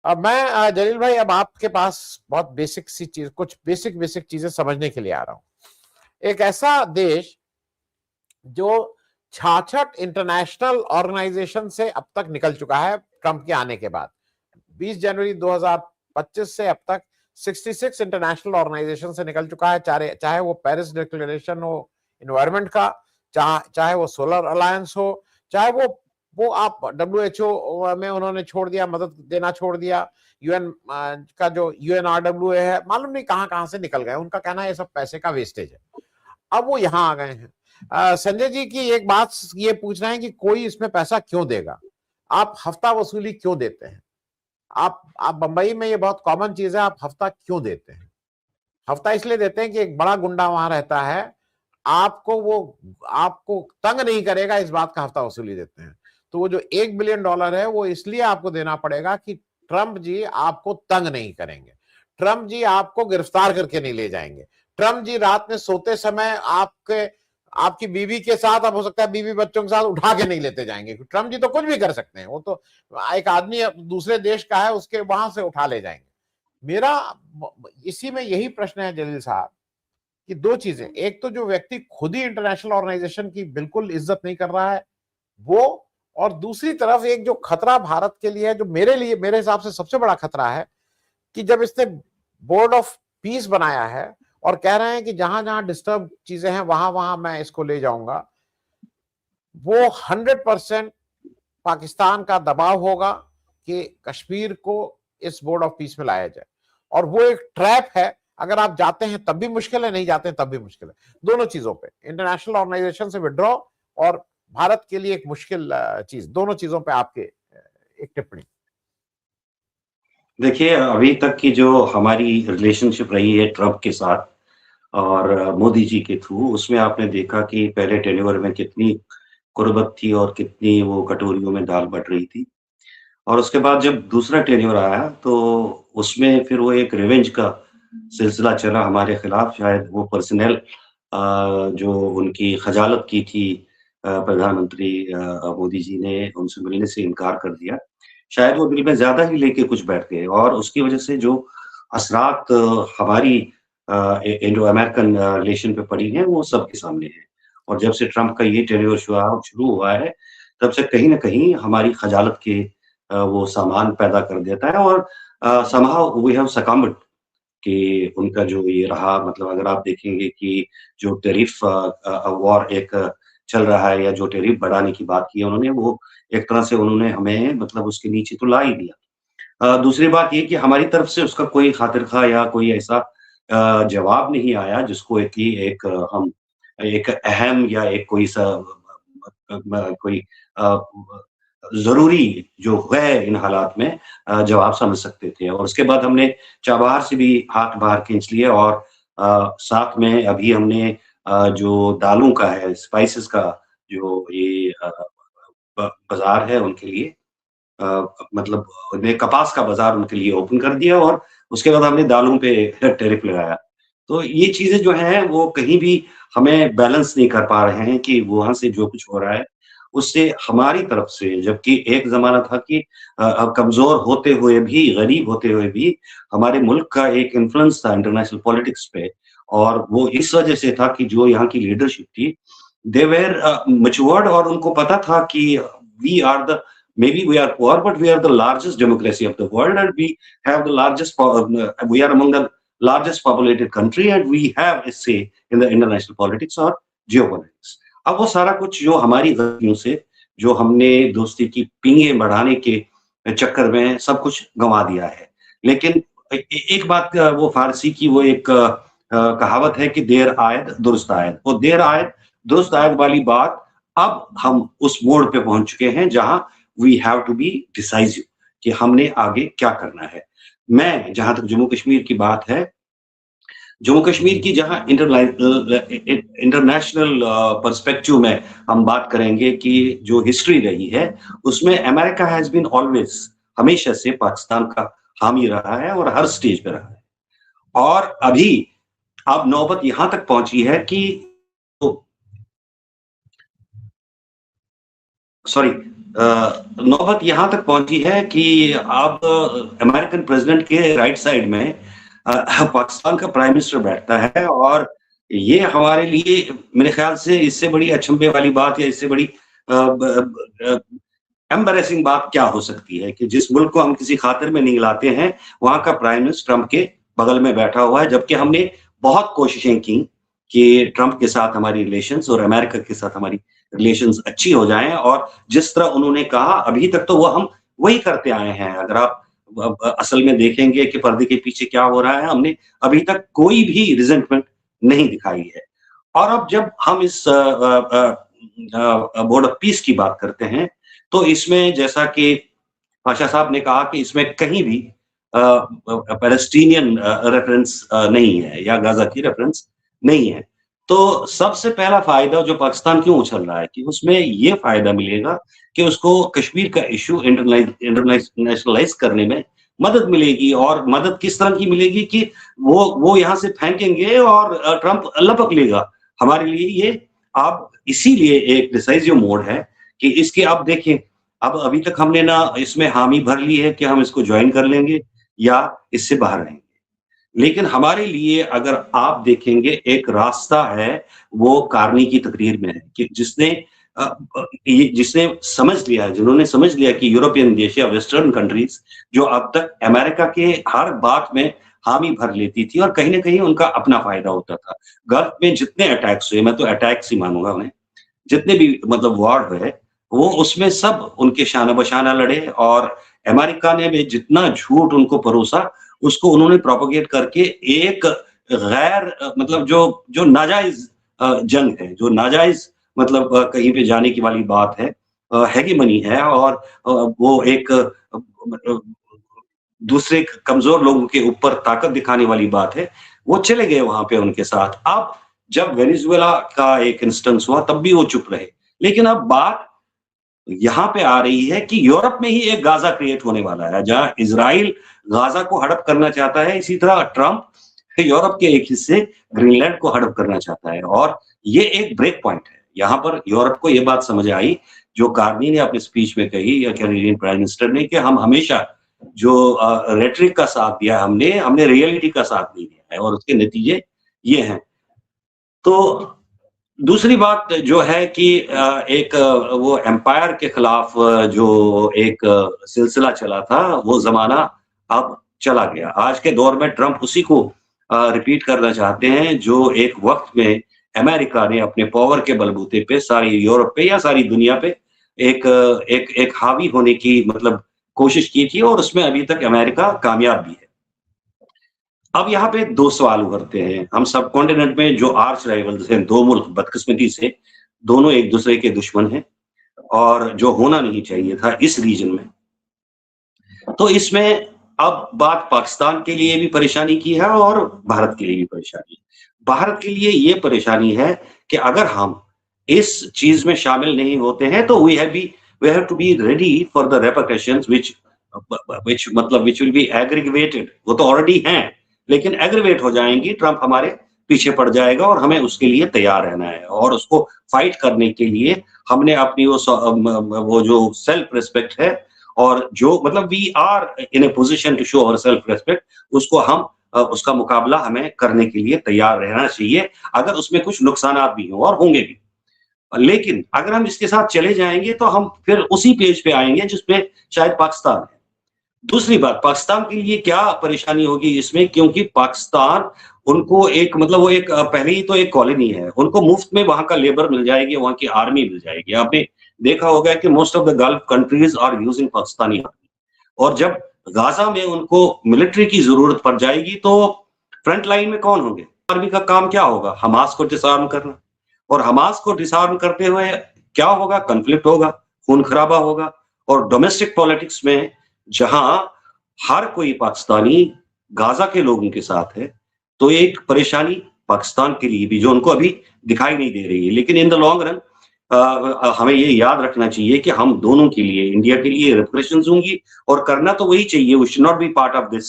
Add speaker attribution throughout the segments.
Speaker 1: अब मैं जलील भाई, अब आपके पास बहुत बेसिक सी चीज, कुछ बेसिक बेसिक चीजें समझने के लिए आ रहा हूं। एक ऐसा देश जो 66 इंटरनेशनल ऑर्गेनाइजेशन से अब तक निकल चुका है ट्रंप के आने के बाद, 20 जनवरी 2025 से अब तक 66 इंटरनेशनल ऑर्गेनाइजेशन से निकल चुका है, चाहे वो पेरिस डिक्लेरेशन हो इन्वायरमेंट का, चाहे वो सोलर अलायंस हो, चाहे वो आप WHO में उन्होंने छोड़ दिया, मदद देना छोड़ दिया, यूएन का जो UNRWA है, मालूम नहीं कहां कहां से निकल गए। उनका कहना है ये सब पैसे का वेस्टेज है। अब वो यहां आ गए हैं। संजय जी की एक बात ये पूछ रहे हैं कि कोई इसमें पैसा क्यों देगा, आप हफ्ता वसूली क्यों देते हैं? आप बंबई में ये बहुत कॉमन चीज है, आप हफ्ता क्यों देते हैं? हफ्ता इसलिए देते हैं कि एक बड़ा गुंडा वहां रहता है, आपको वो आपको तंग नहीं करेगा, इस बात का हफ्ता वसूली देते हैं। तो वो जो $1 बिलियन है वो इसलिए आपको देना पड़ेगा कि ट्रंप जी आपको तंग नहीं करेंगे, ट्रंप जी आपको गिरफ्तार करके नहीं ले जाएंगे, ट्रंप जी रात में सोते समय आपकी बीवी के साथ, अब हो सकता है बीवी बच्चों के साथ, उठा के नहीं लेते जाएंगे। ट्रंप जी तो कुछ भी कर सकते हैं, वो तो एक आदमी दूसरे देश का है, उसके वहां से उठा ले जाएंगे। मेरा इसी में यही प्रश्न है जलील साहब कि दो चीजें, एक तो जो व्यक्ति खुद ही इंटरनेशनल ऑर्गेनाइजेशन की बिल्कुल इज्जत नहीं कर रहा है वो, और दूसरी तरफ एक जो खतरा भारत के लिए है, जो मेरे हिसाब से सबसे बड़ा खतरा है, कि जब इसने बोर्ड ऑफ पीस बनाया है और कह रहे हैं कि जहां जहां डिस्टर्ब चीजें हैं वहां वहां मैं इसको ले जाऊंगा, वो 100% पाकिस्तान का दबाव होगा कि कश्मीर को इस बोर्ड ऑफ पीस में लाया जाए। और वो एक ट्रैप है, अगर आप जाते हैं तब भी मुश्किल है, नहीं जाते हैं तब भी मुश्किल है। दोनों चीजों पे, इंटरनेशनल ऑर्गेनाइजेशन से विड्रॉ और भारत के लिए एक मुश्किल चीज, दोनों चीजों पे आपके एक टिप्पणी।
Speaker 2: देखिए, अभी तक की जो हमारी रिलेशनशिप रही है ट्रंप के साथ और मोदी जी के थ्रू, उसमें आपने देखा कि पहले टेन्योर में कितनी कुर्बत थी और कितनी वो कटोरियों में दाल बट रही थी। और उसके बाद जब दूसरा टेन्योर आया, तो उसमें फिर वो एक रिवेंज का सिलसिला चला हमारे खिलाफ। शायद वो पर्सनल जो उनकी खजालत की थी, प्रधानमंत्री मोदी जी ने उनसे मिलने से इनकार कर दिया। शायद वो दिल में ज़्यादा ही लेके कुछ बैठ गए और उसकी वजह से जो असरात हमारी इंडो अमेरिकन रिलेशन पे पड़ी हैं, वो सबके सामने हैं। और जब से ट्रंप का ये टेन्योर शुरू हुआ है, तब से कहीं न कहीं हमारी खजालत के वो सामान पैदा कर देता है और समहाउ वी हैव सकम्ब्ड कि उनका जो ये रहा, मतलब अगर आप देखेंगे कि जो टैरिफ वॉर एक चल रहा है या जो टैरिफ बढ़ाने की बात की है उन्होंने, वो एक तरह से उन्होंने हमें मतलब उसके नीचे तो ला ही दिया। दूसरी बात ये कि हमारी तरफ से उसका कोई खातिर-ख़वाह या कोई ऐसा जवाब नहीं आया जिसको एक हम एक अहम या एक कोई सा कोई अ, ज़रूरी जो है इन हालात में जवाब समझ सकते थे। और उसके बाद हमने चाबहार से भी हाथ बाहर खींच लिए और साथ में अभी हमने जो दालों का है, स्पाइसेस का जो ये बाज़ार है उनके लिए, मतलब ने कपास का बाज़ार उनके लिए ओपन कर दिया और उसके बाद हमने दालों पे टैरिफ लगाया। तो ये चीज़ें जो हैं वो कहीं भी हमें बैलेंस नहीं कर पा रहे हैं कि वहाँ से जो कुछ हो रहा है, उससे हमारी तरफ से, जबकि एक ज़माना था कि कमज़ोर होते हुए भी, गरीब होते हुए भी हमारे मुल्क का एक इन्फ्लुएंस था इंटरनेशनल पॉलिटिक्स पे और वो इस वजह से था कि जो यहाँ की लीडरशिप थी, दे वर मैच्योर्ड और उनको पता था कि we are the maybe we are poor, but we are the largest democracy of the world, and we have the largest. We are among the largest populated country, and we have a say in the international politics or geopolitics. अब वो सारा कुछ जो हमारी गलतियों से, जो हमने दोस्ती की पींगे बढ़ाने के चक्कर में सब कुछ गंवा दिया है। लेकिन एक बात वो फारसी की वो एक कहावत है कि देर आयत दुरुस्त आयत। वो देर आयत दुरुस्त आयत वाली बात अब हम उस मोड़ पे पहुंच चुके हैं जहां we have to be decisive कि हमने आगे क्या करना है। मैं जहां तक जम्मू कश्मीर की बात है, जम्मू कश्मीर की जहां इंटरनेशनल पर्सपेक्टिव में हम बात करेंगे कि जो हिस्ट्री रही है उसमें अमेरिका हैज बीन ऑलवेज, हमेशा से पाकिस्तान का हामी रहा है और हर स्टेज पे रहा है। और अभी अब नौबत यहां तक पहुंची है कि सॉरी, नौबत यहाँ तक पहुंची है कि अब अमेरिकन प्रेसिडेंट के राइट साइड में पाकिस्तान का प्राइम मिनिस्टर बैठता है, और ये हमारे लिए मेरे ख्याल से इससे बड़ी अचंभे वाली बात या इससे बड़ी एम्बैरेसिंग बात क्या हो सकती है कि जिस मुल्क को हम किसी खातिर में नहीं लाते हैं, वहां का प्राइम मिनिस्टर ट्रंप के बगल में बैठा हुआ है, जबकि हमने बहुत कोशिशें की कि ट्रंप के साथ हमारी रिलेशंस और अमेरिका के साथ हमारी रिलेशंस अच्छी हो जाएं, और जिस तरह उन्होंने कहा अभी तक तो वो हम वही करते आए हैं। अगर आप असल में देखेंगे कि पर्दे के पीछे क्या हो रहा है, हमने अभी तक कोई भी रिजेंटमेंट नहीं दिखाई है। और अब जब हम इस बोर्ड ऑफ पीस की बात करते हैं, तो इसमें जैसा कि पाशा साहब ने कहा कि इसमें कहीं भी पैलेस्टीनियन रेफरेंस नहीं है या गाजा की रेफरेंस नहीं है। तो सबसे पहला फायदा जो पाकिस्तान क्यों उछल रहा है कि उसमें ये फायदा मिलेगा कि उसको कश्मीर का इश्यू इंटरनेशनलाइज करने में मदद मिलेगी, और मदद किस तरह की मिलेगी कि वो यहाँ से फेंकेंगे और ट्रंप लपक लेगा। हमारे लिए ये अब इसीलिए एक डिसाइसिव मोड है कि इसके अब देखें, अब अभी तक हमने ना इसमें हामी भर ली है कि हम इसको ज्वाइन कर लेंगे या इससे बाहर रहेंगे। लेकिन हमारे लिए अगर आप देखेंगे एक रास्ता है, वो कार्नी की तकरीर में है कि जिसने समझ लिया, जिन्होंने समझ लिया कि यूरोपियन देश या वेस्टर्न कंट्रीज जो अब तक अमेरिका के हर बात में हामी भर लेती थी और कहीं ना कहीं उनका अपना फायदा होता था। गल्फ में जितने अटैक्स हुए, मैं तो अटैक्स ही मानूंगा उन्हें, जितने भी मतलब वॉर हुए, वो उसमें सब उनके शाना बशाना लड़े, और अमेरिका ने भी जितना झूठ उनको परोसा उसको उन्होंने प्रोपोगेट करके एक गैर मतलब जो जो नाजायज जंग है, जो नाजायज मतलब कहीं पे जाने की वाली बात है, हेगेमनी है, और वो एक दूसरे कमजोर लोगों के ऊपर ताकत दिखाने वाली बात है, वो चले गए वहां पे उनके साथ। अब जब वेनेजुएला का एक इंस्टेंस हुआ तब भी वो चुप रहे, लेकिन अब बात यहाँ पे आ रही है कि यूरोप में ही एक गाजा क्रिएट होने वाला है, जहां इजराइल गाजा को हड़प करना चाहता है, इसी तरह ट्रंप यूरोप के एक हिस्से ग्रीनलैंड को हड़प करना चाहता है। और ये एक ब्रेक पॉइंट है, यहाँ पर यूरोप को ये बात समझ आई जो कार्नी ने अपनी स्पीच में कही या कैनेडियन प्राइम मिनिस्टर ने, कि हम हमेशा जो रेटरिक का साथ दिया, हमने हमने रियलिटी का साथ नहीं दिया है, और उसके नतीजे ये हैं। तो दूसरी बात जो है कि एक वो एम्पायर के खिलाफ जो एक सिलसिला चला था, वो ज़माना अब चला गया। आज के दौर में ट्रंप उसी को रिपीट करना चाहते हैं, जो एक वक़्त में अमेरिका ने अपने पावर के बलबूते पे सारी यूरोप पे या सारी दुनिया पे एक एक एक हावी होने की मतलब कोशिश की थी, और उसमें अभी तक अमेरिका कामयाब भी है। अब यहाँ पे 2 सवाल उभरते हैं। हम सब कॉन्टिनेंट में जो आर्च राइवल्स हैं, 2 मुल्क बदकिस्मती से दोनों एक-दूसरे के दुश्मन हैं, और जो होना नहीं चाहिए था इस रीजन में। तो इसमें अब बात पाकिस्तान के लिए भी परेशानी की है और भारत के लिए भी परेशानी है। भारत के लिए ये परेशानी है कि अगर हम इस चीज़ में शामिल नहीं होते हैं तो we have to be ready for the repercussions which will be aggregated. वो तो ऑलरेडी हैं, लेकिन एग्रीवेट हो जाएंगी। ट्रंप हमारे पीछे पड़ जाएगा और हमें उसके लिए तैयार रहना है, और उसको फाइट करने के लिए हमने अपनी वो जो सेल्फ रिस्पेक्ट है, और जो मतलब we are in a position to show our self respect, उसको हम उसका मुकाबला हमें करने के लिए तैयार रहना चाहिए, अगर उसमें कुछ नुकसानात भी हों और होंगे भी। लेकिन अगर हम इसके साथ चले जाएंगे तो हम फिर उसी पेज पे आएंगे जिसपे शायद पाकिस्तान है। दूसरी बात, पाकिस्तान के लिए क्या परेशानी होगी इसमें, क्योंकि पाकिस्तान उनको एक मतलब वो एक पहले ही तो एक कॉलोनी है, उनको मुफ्त में वहां का लेबर मिल जाएगी, वहां की आर्मी मिल जाएगी। आपने देखा होगा कि most of the Gulf countries are using Pakistani army, और जब गाजा में उनको मिलिट्री की जरूरत पड़ जाएगी तो फ्रंट लाइन में कौन होंगे? आर्मी का काम क्या होगा? हमास को डिसआर्म करना, और हमास को डिसआर्म करते हुए क्या होगा? कन्फ्लिक्ट होगा, खून खराबा होगा, और डोमेस्टिक पॉलिटिक्स में जहां हर कोई पाकिस्तानी गाजा के लोगों के साथ है, तो एक परेशानी पाकिस्तान के लिए भी जो उनको अभी दिखाई नहीं दे रही है। लेकिन इन द लॉन्ग रन हमें ये याद रखना चाहिए कि हम दोनों के लिए, इंडिया के लिए रिपरेशंस होंगी, और करना तो वही चाहिए, we should not be part of this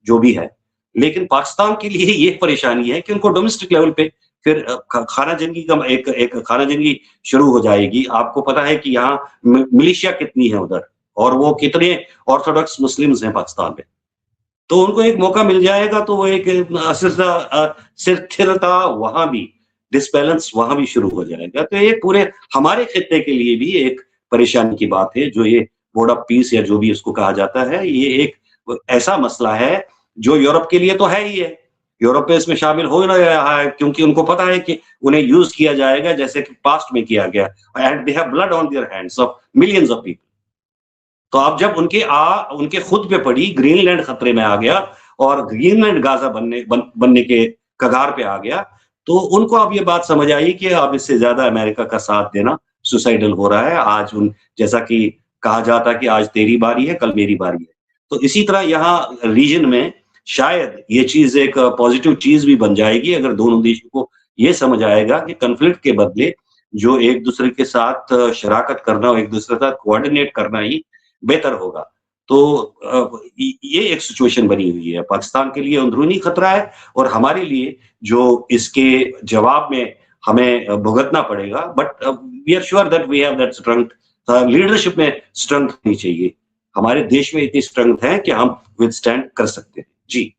Speaker 2: जो भी है। लेकिन पाकिस्तान के लिए ये परेशानी है कि उनको डोमेस्टिक लेवल पे फिर खाना जंगी का एक खाना जंगी शुरू हो जाएगी। आपको पता है कि यहाँ मिलिशिया कितनी है उधर, और वो कितने ऑर्थोडॉक्स मुस्लिम्स हैं पाकिस्तान में। तो उनको एक मौका मिल जाएगा तो वो एक स्थिरता वहाँ भी, डिसबैलेंस वहाँ भी शुरू हो जाएगा। तो ये पूरे हमारे खित्ते के लिए भी एक परेशानी की बात है, जो ये बोर्ड ऑफ पीस या जो भी इसको कहा जाता है, ये एक ऐसा मसला है जो यूरोप के लिए तो है ही है। यूरोप में इसमें शामिल हो नहीं रहा है क्योंकि उनको पता है कि उन्हें यूज़ किया जाएगा जैसे कि पास्ट में किया गया, and they have blood on their hands of millions of people. तो अब जब उनके खुद पे पड़ी, ग्रीनलैंड खतरे में आ गया और ग्रीनलैंड गाज़ा बनने के कगार पे आ गया, तो उनको अब ये बात समझ आई कि अब इससे ज़्यादा अमेरिका का साथ देना सुसाइडल हो रहा है। आज जैसा कि कहा जाता है कि आज तेरी बारी है, कल मेरी बारी है। तो इसी तरह यहाँ रीजन में शायद ये चीज़ एक पॉजिटिव चीज़ भी बन जाएगी अगर दोनों देशों को ये समझ आएगा कि कॉन्फ्लिक्ट के बदले जो एक दूसरे के साथ शराकत करना और एक दूसरे के साथ कोऑर्डिनेट करना ही बेहतर होगा। तो ये एक सिचुएशन बनी हुई है। पाकिस्तान के लिए अंदरूनी खतरा है और हमारे लिए जो इसके जवाब में हमें भुगतना पड़ेगा, but we are sure that we have that strength. Leadership में स्ट्रेंथ होनी चाहिए। हमारे देश में इतनी स्ट्रेंथ है कि हम विथस्टैंड कर सकते हैं। जी।